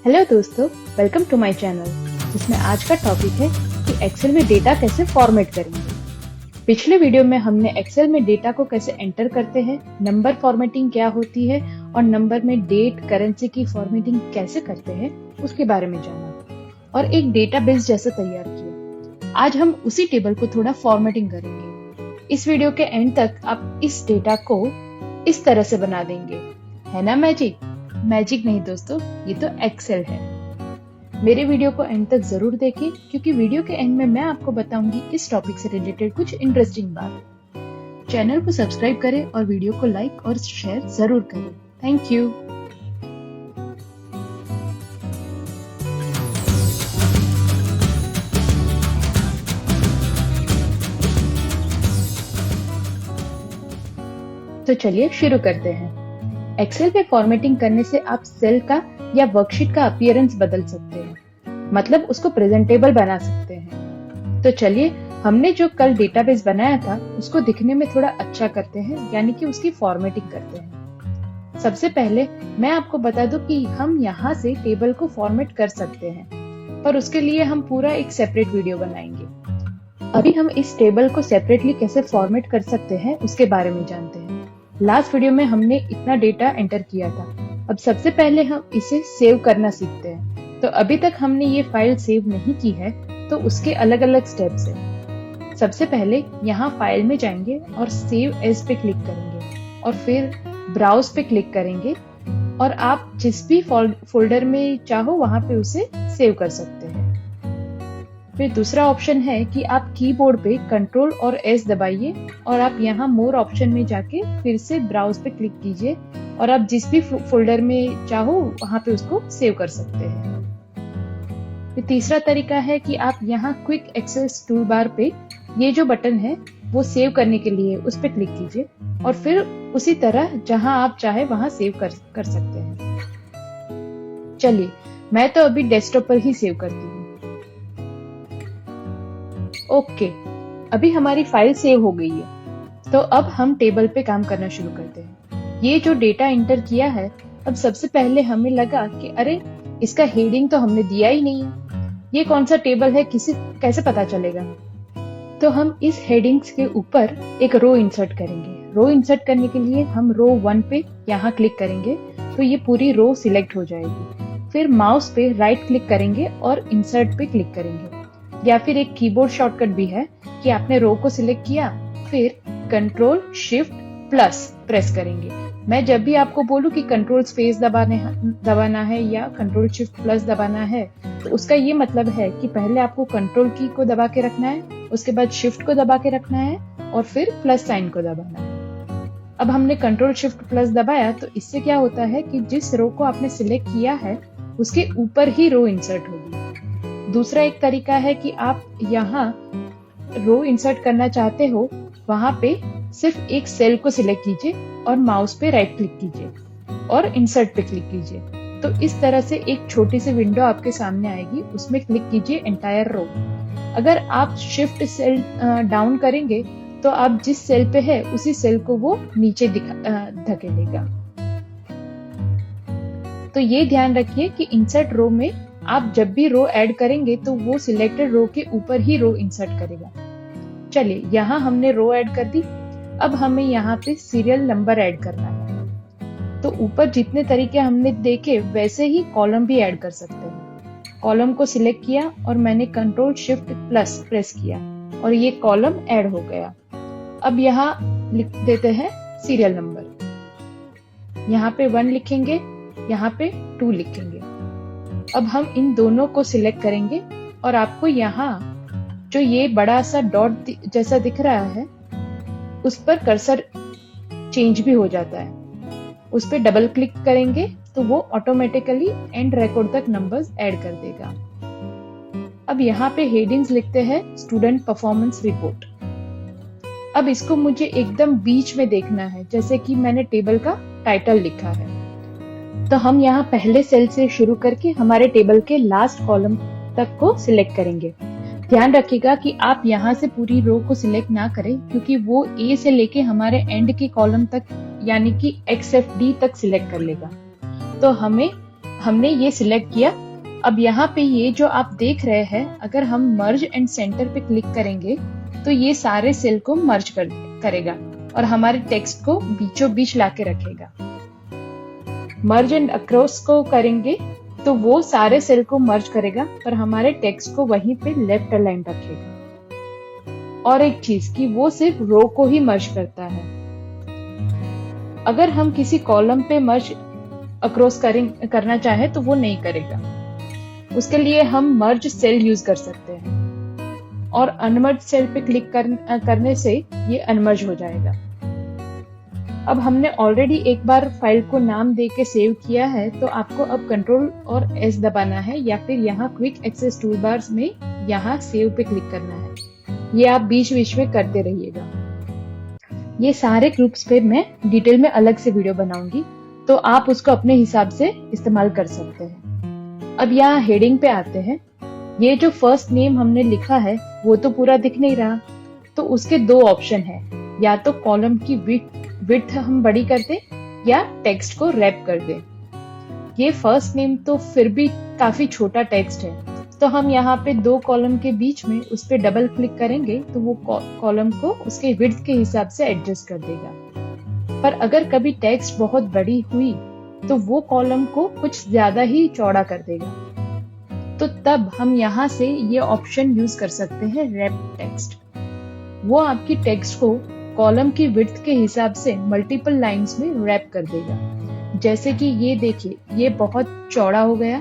Hello दोस्तों, welcome to my channel, जिसमें आज का टॉपिक है कि एक्सेल में डेटा कैसे फॉर्मेट करेंगे। पिछले वीडियो में हमने एक्सेल में डेटा को कैसे एंटर करते हैं, नंबर फॉर्मेटिंग क्या होती है और नंबर में डेट करेंसी की फॉर्मेटिंग कैसे करते हैं उसके बारे में जाना और एक डेटाबेस जैसा तैयार किया। आज हम उसी टेबल को थोड़ा फॉर्मेटिंग करेंगे। इस वीडियो के एंड तक आप इस डेटा को इस तरह से बना देंगे, है ना मैजिक नहीं दोस्तों, ये तो एक्सेल है। मेरे वीडियो को एंड तक जरूर देखें क्योंकि वीडियो के एंड में मैं आपको बताऊंगी इस टॉपिक से रिलेटेड कुछ इंटरेस्टिंग बात। चैनल को सब्सक्राइब करें और वीडियो को लाइक और शेयर जरूर करें। Thank you. तो चलिए शुरू करते हैं। एक्सेल पे फॉर्मेटिंग करने से आप सेल का या वर्कशीट का अपीयरेंस बदल सकते हैं, मतलब उसको प्रेजेंटेबल बना सकते हैं। तो चलिए हमने जो कल डेटाबेस बनाया था उसको दिखने में थोड़ा अच्छा करते हैं, यानी कि उसकी फॉर्मेटिंग करते हैं। सबसे पहले मैं आपको बता दूं कि हम यहाँ से टेबल को फॉर्मेट कर सकते हैं, पर उसके लिए हम पूरा एक सेपरेट वीडियो बनाएंगे। अभी हम इस टेबल को सेपरेटली कैसे फॉर्मेट कर सकते हैं उसके बारे में जानते हैं। लास्ट वीडियो में हमने इतना डेटा एंटर किया था। अब सबसे पहले हम इसे सेव करना सीखते हैं। तो अभी तक हमने ये फाइल सेव नहीं की है, तो उसके अलग अलग स्टेप्स हैं। सबसे पहले यहाँ फाइल में जाएंगे और सेव एज पे क्लिक करेंगे और फिर ब्राउज पे क्लिक करेंगे और आप जिस भी फोल्डर में चाहो वहां पे उसे सेव कर सकते हैं। फिर दूसरा ऑप्शन है कि आप कीबोर्ड पे कंट्रोल और एस दबाइए और आप यहाँ मोर ऑप्शन में जाके फिर से ब्राउज पे क्लिक कीजिए और आप जिस भी फोल्डर में चाहो वहां पे उसको सेव कर सकते हैं। फिर तीसरा तरीका है कि आप यहाँ क्विक एक्सेस टूल बार पे ये जो बटन है वो सेव करने के लिए उस पे क्लिक कीजिए और फिर उसी तरह जहां आप चाहे वहां सेव कर सकते हैं। चलिए मैं तो अभी डेस्कटॉप पर ही सेव करती हूँ। ओके, अभी हमारी फाइल सेव हो गई है। तो अब हम टेबल पे काम करना शुरू करते हैं। ये जो डेटा एंटर किया है, अब सबसे पहले हमें लगा कि अरे इसका हेडिंग तो हमने दिया ही नहीं है, ये कौन सा टेबल है, कैसे पता चलेगा। तो हम इस हेडिंग्स के ऊपर एक रो इंसर्ट करेंगे। रो इंसर्ट करने के लिए हम रो 1 पे यहाँ क्लिक करेंगे तो ये पूरी रो सिलेक्ट हो जाएगी। फिर माउस पे राइट क्लिक करेंगे और इंसर्ट पे क्लिक करेंगे, या फिर एक कीबोर्ड शॉर्टकट भी है कि आपने रो को सिलेक्ट किया फिर कंट्रोल शिफ्ट प्लस प्रेस करेंगे। मैं जब भी आपको बोलूं कि कंट्रोल स्पेस दबाना है या कंट्रोल शिफ्ट प्लस दबाना है, तो उसका ये मतलब है कि पहले आपको कंट्रोल की को दबा के रखना है, उसके बाद शिफ्ट को दबा के रखना है और फिर प्लस साइन को दबाना है। अब हमने कंट्रोल शिफ्ट प्लस दबाया तो इससे क्या होता है कि जिस रो को आपने सिलेक्ट किया है उसके ऊपर ही रो इंसर्ट होगी। दूसरा एक तरीका है कि आप यहाँ रो इंसर्ट करना चाहते हो वहां पे सिर्फ एक सेल को सिलेक्ट कीजिए और माउस पे राइट क्लिक कीजिए और इंसर्ट पे क्लिक कीजिए। तो इस तरह से एक छोटी सी विंडो आपके सामने आएगी, उसमें क्लिक कीजिए एंटायर रो। अगर आप शिफ्ट सेल डाउन करेंगे तो आप जिस सेल पे है उसी सेल को वो नीचे धकेलेगा। तो ये ध्यान रखिए कि इंसर्ट रो में आप जब भी रो ऐड करेंगे तो वो सिलेक्टेड रो के ऊपर ही रो इंसर्ट करेगा। चलिए यहाँ हमने रो ऐड कर दी। अब हमें यहाँ पे सीरियल नंबर ऐड करना है। तो ऊपर जितने तरीके हमने देखे वैसे ही कॉलम भी ऐड कर सकते हैं। कॉलम को सिलेक्ट किया और मैंने कंट्रोल शिफ्ट प्लस प्रेस किया और ये कॉलम ऐड हो गया। अब यहाँ लिख देते हैं सीरियल नंबर। यहाँ पे 1 लिखेंगे, यहाँ पे 2 लिखेंगे। अब हम इन दोनों को सिलेक्ट करेंगे और आपको यहाँ जो ये बड़ा सा डॉट जैसा दिख रहा है उस पर कर्सर चेंज भी हो जाता है। उस पर डबल क्लिक करेंगे तो वो ऑटोमेटिकली एंड रिकॉर्ड तक नंबर्स ऐड कर देगा। अब यहाँ पे हेडिंग्स लिखते हैं स्टूडेंट परफॉर्मेंस रिपोर्ट। अब इसको मुझे एकदम बीच में देखना है, जैसे कि मैंने टेबल का टाइटल लिखा है। तो हम यहाँ पहले सेल से शुरू करके हमारे टेबल के लास्ट कॉलम तक को सिलेक्ट करेंगे। ध्यान रखिएगा कि आप यहाँ से पूरी रो को सिलेक्ट ना करें, क्योंकि वो ए से लेके हमारे एंड के कॉलम तक यानी कि XFD तक सिलेक्ट कर लेगा। तो हमें हमने ये सिलेक्ट किया। अब यहाँ पे ये जो आप देख रहे हैं, अगर हम मर्ज एंड सेंटर पे क्लिक करेंगे तो ये सारे सेल को मर्ज करेगा और हमारे टेक्स्ट को बीचों बीच लाके रखेगा। मर्ज एंड अक्रॉस को करेंगे तो वो सारे सेल को मर्ज करेगा पर हमारे टेक्स्ट को वहीं पे लेफ्ट अलाइन रखेगा। और एक चीज कि वो सिर्फ रो को ही मर्ज करता है। अगर हम किसी कॉलम पे मर्ज अक्रॉस करना चाहे तो वो नहीं करेगा। उसके लिए हम मर्ज सेल यूज कर सकते हैं और अनमर्ज सेल पे क्लिक करने से ये अनमर्ज हो जाएगा। अब हमने ऑलरेडी एक बार फाइल को नाम दे के सेव किया है, तो आपको अब कंट्रोल और एस दबाना है या फिर यहाँ क्विक एक्सेस टूलबार्स में यहाँ सेव पे क्लिक करना है। ये आप बीच बीच में करते रहिएगा। ये सारे ग्रुप्स पे मैं डिटेल में अलग से वीडियो बनाऊंगी, तो आप उसको अपने हिसाब से इस्तेमाल कर सकते हैं। अब यहाँ हेडिंग पे आते हैं। ये जो फर्स्ट नेम हमने लिखा है वो तो पूरा दिख नहीं रहा, तो उसके दो ऑप्शन है, या तो कॉलम की विड्थ हम बड़ी कर दें या टेक्स्ट को रैप कर दें। ये फर्स्ट नेम तो फिर भी काफी छोटा टेक्स्ट है, तो हम यहाँ पे दो कॉलम के बीच में उस पर डबल क्लिक करेंगे तो वो कॉलम को उसके विड्थ के हिसाब से एडजस्ट कर देगा। पर अगर कभी टेक्स्ट बहुत बड़ी हुई तो वो कॉलम को कुछ ज्यादा ही चौड़ा कर देगा, तो तब हम यहाँ से ये ऑप्शन यूज कर सकते हैं रैप टेक्स्ट। वो आपकी टेक्स्ट को कॉलम की विड्थ के हिसाब से मल्टीपल लाइंस में रैप कर देगा। जैसे कि ये देखिए, ये बहुत चौड़ा हो गया,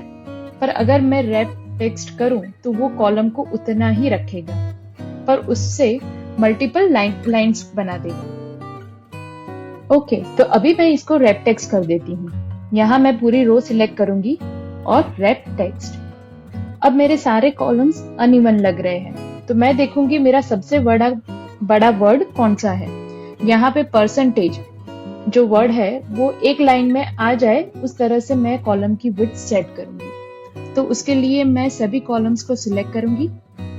पर अगर मैं रैप टेक्स्ट करूं तो वो कॉलम को उतना ही रखेगा, पर उससे मल्टीपल लाइंस बना देगा। ओके, तो अभी मैं इसको रैप टेक्स्ट कर देती हूँ। यहाँ मैं पूरी रो सिलेक्ट करूंगी और रैप टेक्स्ट। अब मेरे सारे कॉलम्स अनइवन लग रहे हैं, तो मैं देखूंगी मेरा सबसे बड़ा वर्ड कौन सा है। यहाँ पे परसेंटेज जो वर्ड है वो एक लाइन में आ जाए, उस तरह से मैं कॉलम की विड्थ सेट करूंगी। तो उसके लिए मैं सभी कॉलम्स को सिलेक्ट करूंगी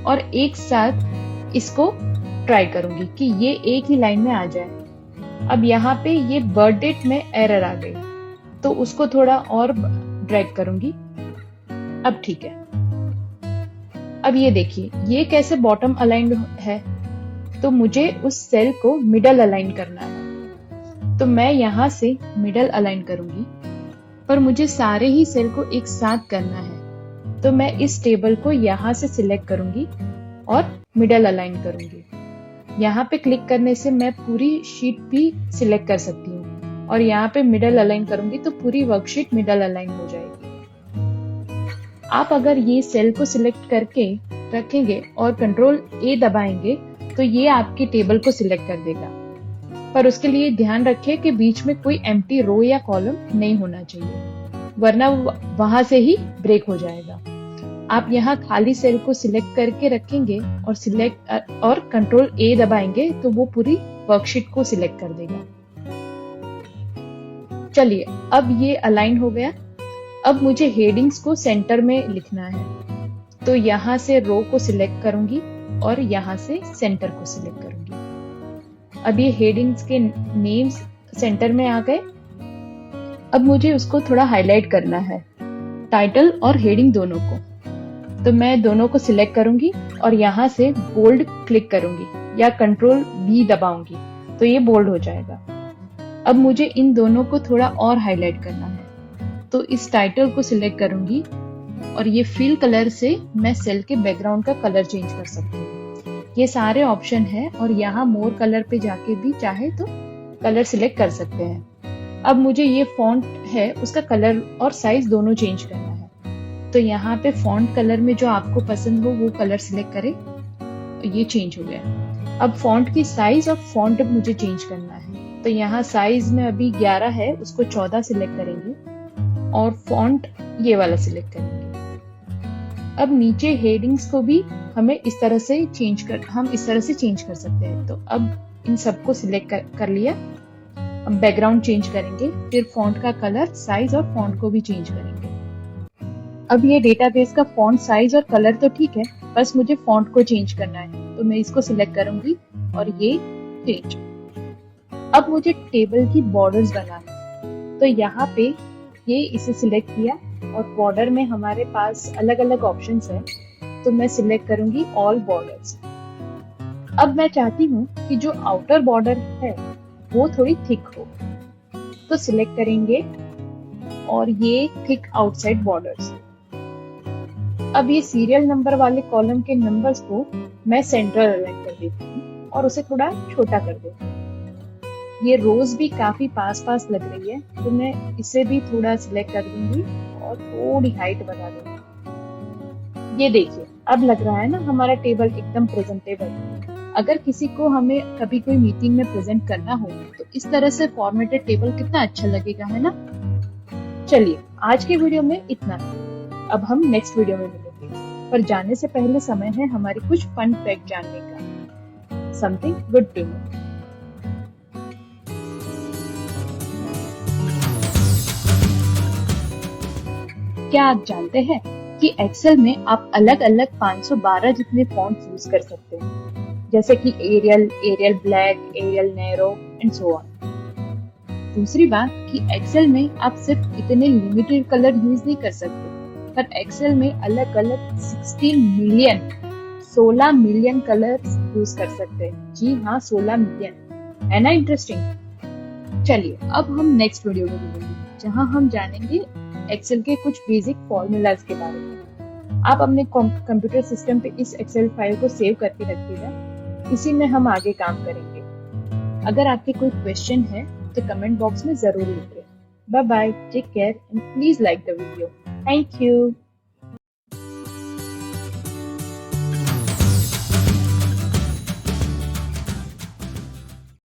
और एक साथ इसको ट्राई करूंगी कि ये एक ही लाइन में आ जाए। अब यहाँ पे ये बर्थ डेट में एरर आ गई, तो उसको थोड़ा और ड्रैग करूंगी। अब ठीक है। अब ये देखिए, ये कैसे बॉटम अलाइंड है, तो मुझे उस सेल को मिडल अलाइन करना है। तो मैं यहाँ से मिडल अलाइन करूंगी, पर मुझे सारे ही सेल को एक साथ करना है, तो मैं इस टेबल को यहाँ से सिलेक्ट करूंगी और मिडल अलाइन करूंगी। यहाँ पे क्लिक करने से मैं पूरी शीट भी सिलेक्ट कर सकती हूँ और यहाँ पे मिडल अलाइन करूंगी तो पूरी वर्कशीट मिडल अलाइन हो जाएगी। आप अगर ये सेल को सिलेक्ट करके रखेंगे और कंट्रोल ए दबाएंगे तो ये आपकी टेबल को सिलेक्ट कर देगा, पर उसके लिए ध्यान रखें कि बीच में कोई एम्प्टी रो या कॉलम नहीं होना चाहिए, वरना वहां से ही ब्रेक हो जाएगा। आप यहाँ खाली सेल को सिलेक्ट करके रखेंगे और कंट्रोल ए दबाएंगे तो वो पूरी वर्कशीट को सिलेक्ट कर देगा। चलिए, अब ये अलाइन हो गया। अब मुझे हेडिंग्स को सेंटर में लिखना है, तो यहाँ से रो को सिलेक्ट करूंगी और यहाँ से सेंटर को सिलेक्ट करूंगी। अब ये हेडिंग्स के नेम्स सेंटर में आ गए। अब मुझे उसको थोड़ा हाईलाइट करना है, टाइटल और हेडिंग दोनों को। तो मैं दोनों को सिलेक्ट करूंगी और यहाँ से बोल्ड क्लिक करूंगी या कंट्रोल V दबाऊंगी तो ये बोल्ड हो जाएगा। अब मुझे इन दोनों को थोड़ा और हाईलाइट करना है, तो इस टाइटल को सिलेक्ट करूंगी और ये फिल कलर से मैं सेल के बैकग्राउंड का कलर चेंज कर सकती हूँ। ये सारे ऑप्शन है और यहाँ मोर कलर पे जाके भी चाहे तो कलर सिलेक्ट कर सकते हैं। अब मुझे ये फॉन्ट है उसका कलर और साइज दोनों चेंज करना है, तो यहाँ पे फॉन्ट कलर में जो आपको पसंद हो वो कलर सिलेक्ट करें। ये चेंज हो गया। अब फॉन्ट की साइज और फॉन्ट मुझे चेंज करना है, तो यहाँ साइज में अभी 11 है, उसको 14 सिलेक्ट करेंगे और फॉन्ट ये वाला सिलेक्ट करेंगे। अब नीचे हेडिंग्स को भी हमें इस तरह से चेंज कर सकते हैं। तो अब इन सबको सिलेक्ट कर लिया। अब बैकग्राउंड चेंज करेंगे, फिर फॉन्ट का कलर, साइज और फॉन्ट को भी चेंज करेंगे। अब ये डेटाबेस का फॉन्ट साइज और कलर तो ठीक है, बस मुझे फॉन्ट को चेंज करना है, तो मैं इसको सिलेक्ट करूंगी और ये चेंज। अब मुझे टेबल की बॉर्डर्स बनाना है, तो यहाँ पे ये इसे सिलेक्ट किया और बॉर्डर में हमारे पास अलग अलग ऑप्शंस हैं, तो मैं सिलेक्ट करूंगी ऑल बॉर्डर्स। अब मैं चाहती हूँ कि जो आउटर बॉर्डर है वो थोड़ी थिक हो, तो सिलेक्ट करेंगे और ये थिक आउटसाइड बॉर्डर्स। अब ये सीरियल नंबर वाले कॉलम के नंबर्स को मैं सेंट्रल अलाइन कर देती हूँ और उसे थोड़ा छोटा कर देती हूँ। ये रोज भी काफी पास पास लग रही है, तो मैं इसे भी थोड़ा सिलेक्ट कर दूंगी और थोड़ी हाइट बढ़ा दूंगी। ये देखिए, अब लग रहा है ना हमारा टेबल एकदम प्रेजेंटेबल। अगर किसी को हमें कभी कोई मीटिंग में प्रेजेंट करना हो तो इस तरह से फॉर्मेटेड टेबल कितना अच्छा लगेगा, है ना। चलिए, आज के वीडियो में इतना ही। अब हम नेक्स्ट वीडियो में मिलेंगे, पर जाने से पहले समय है हमारी कुछ फन फैक्ट जानने का। Something good to know. क्या आप जानते हैं कि एक्सेल में आप अलग अलग 512 जितने फॉन्ट्स यूज कर सकते हैं, जैसे कि Arial, Arial Black, Arial Narrow and so on. दूसरी बात कि एक्सेल में आप सिर्फ इतने लिमिटेड कलर यूज नहीं कर सकते, पर एक्सेल में अलग अलग 16 मिलियन कलर्स यूज कर सकते हैं। जी हाँ, 16 मिलियन। है ना इंटरेस्टिंग। चलिए, अब हम नेक्स्ट वीडियो में मिलेंगे, जहाँ हम जानेंगे एक्सेल के कुछ बेसिक फॉर्मूलाज के बारे में। आप अपने कंप्यूटर सिस्टम पे इस एक्सेल फाइल को सेव करके रखिएगा, इसी में हम आगे काम करेंगे। अगर आपके कोई क्वेश्चन है तो कमेंट बॉक्स में जरूर लिखिए। Bye bye, take care and please like the video. Thank you.